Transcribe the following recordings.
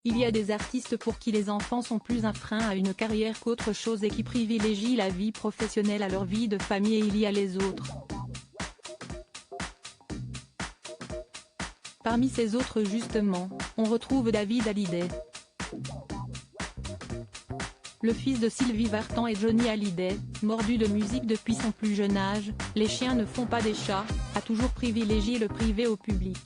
Il y a des artistes pour qui les enfants sont plus un frein à une carrière qu'autre chose et qui privilégient la vie professionnelle à leur vie de famille, et il y a les autres. Parmi ces autres justement, on retrouve David Hallyday. Le fils de Sylvie Vartan et Johnny Hallyday, mordu de musique depuis son plus jeune âge, les chiens ne font pas des chats, a toujours privilégié le privé au public.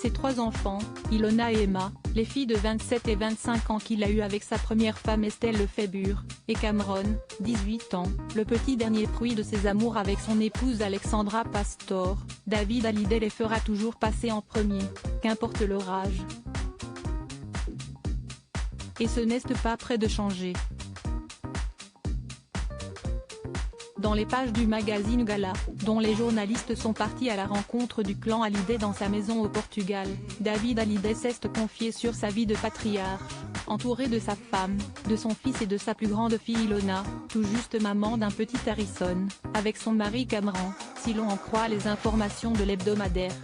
Ses 3 enfants, Ilona et Emma, les filles de 27 et 25 ans qu'il a eu avec sa première femme Estelle Lefébure, et Cameron, 18 ans, le petit dernier fruit de ses amours avec son épouse Alexandra Pastor, David Hallyday les fera toujours passer en premier, qu'importe leur âge. Et ce n'est pas près de changer. Dans les pages du magazine Gala, dont les journalistes sont partis à la rencontre du clan Hallyday dans sa maison au Portugal, David Hallyday s'est confié sur sa vie de patriarche, entouré de sa femme, de son fils et de sa plus grande fille Ilona, tout juste maman d'un petit Harrison, avec son mari Cameron, si l'on en croit les informations de l'hebdomadaire.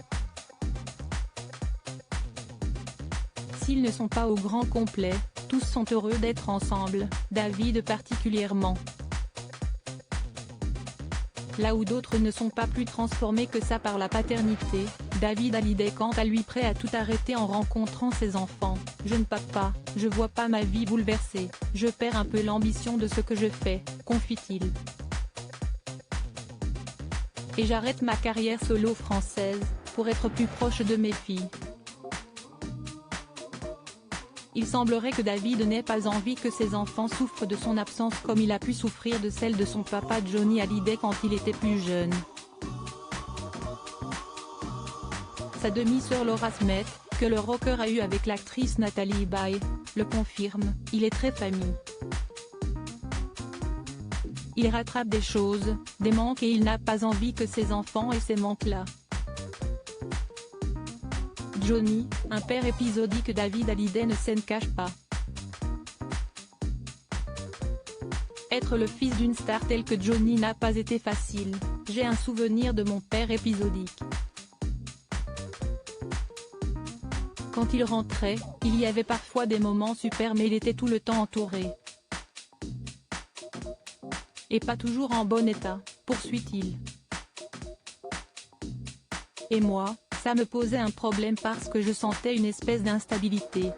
S'ils ne sont pas au grand complet, tous sont heureux d'être ensemble, David particulièrement. Là où d'autres ne sont pas plus transformés que ça par la paternité, David Hallyday quant à lui prêt à tout arrêter en rencontrant ses enfants. Jeune papa, je vois pas ma vie bouleversée, je perds un peu l'ambition de ce que je fais, confie-t-il. Et j'arrête ma carrière solo française, pour être plus proche de mes filles. Il semblerait que David n'ait pas envie que ses enfants souffrent de son absence comme il a pu souffrir de celle de son papa Johnny Hallyday quand il était plus jeune. Sa demi-sœur Laura Smith, que le rocker a eu avec l'actrice Nathalie Baye, le confirme, il est très famille. Il rattrape des choses, des manques et il n'a pas envie que ses enfants aient ces manques-là. Johnny, un père épisodique, David Hallyday ne s'en cache pas. Être le fils d'une star telle que Johnny n'a pas été facile, j'ai un souvenir de mon père épisodique. Quand il rentrait, il y avait parfois des moments super mais il était tout le temps entouré. Et pas toujours en bon état, poursuit-il. Et moi, ça me posait un problème parce que je sentais une espèce d'instabilité.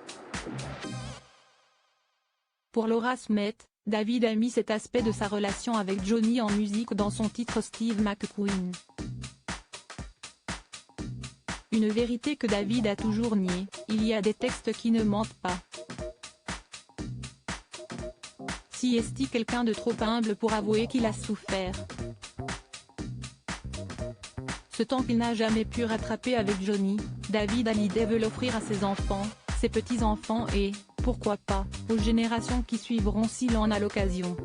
Pour Laura Smith, David a mis cet aspect de sa relation avec Johnny en musique dans son titre Steve McQueen. Une vérité que David a toujours niée, il y a des textes qui ne mentent pas. Si est-il quelqu'un de trop humble pour avouer qu'il a souffert. Ce temps qu'il n'a jamais pu rattraper avec Johnny, David Hallyday veut l'offrir à ses enfants, ses petits-enfants et, pourquoi pas, aux générations qui suivront s'il en a l'occasion.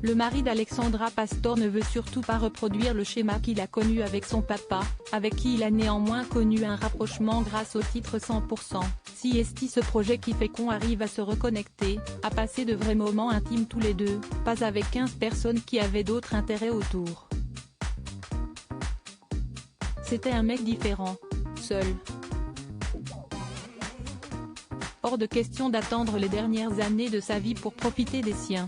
Le mari d'Alexandra Pastor ne veut surtout pas reproduire le schéma qu'il a connu avec son papa, avec qui il a néanmoins connu un rapprochement grâce au titre 100%. Si est-il ce projet qui fait qu'on arrive à se reconnecter, à passer de vrais moments intimes tous les deux, pas avec 15 personnes qui avaient d'autres intérêts autour. C'était un mec différent, seul. Hors de question d'attendre les dernières années de sa vie pour profiter des siens.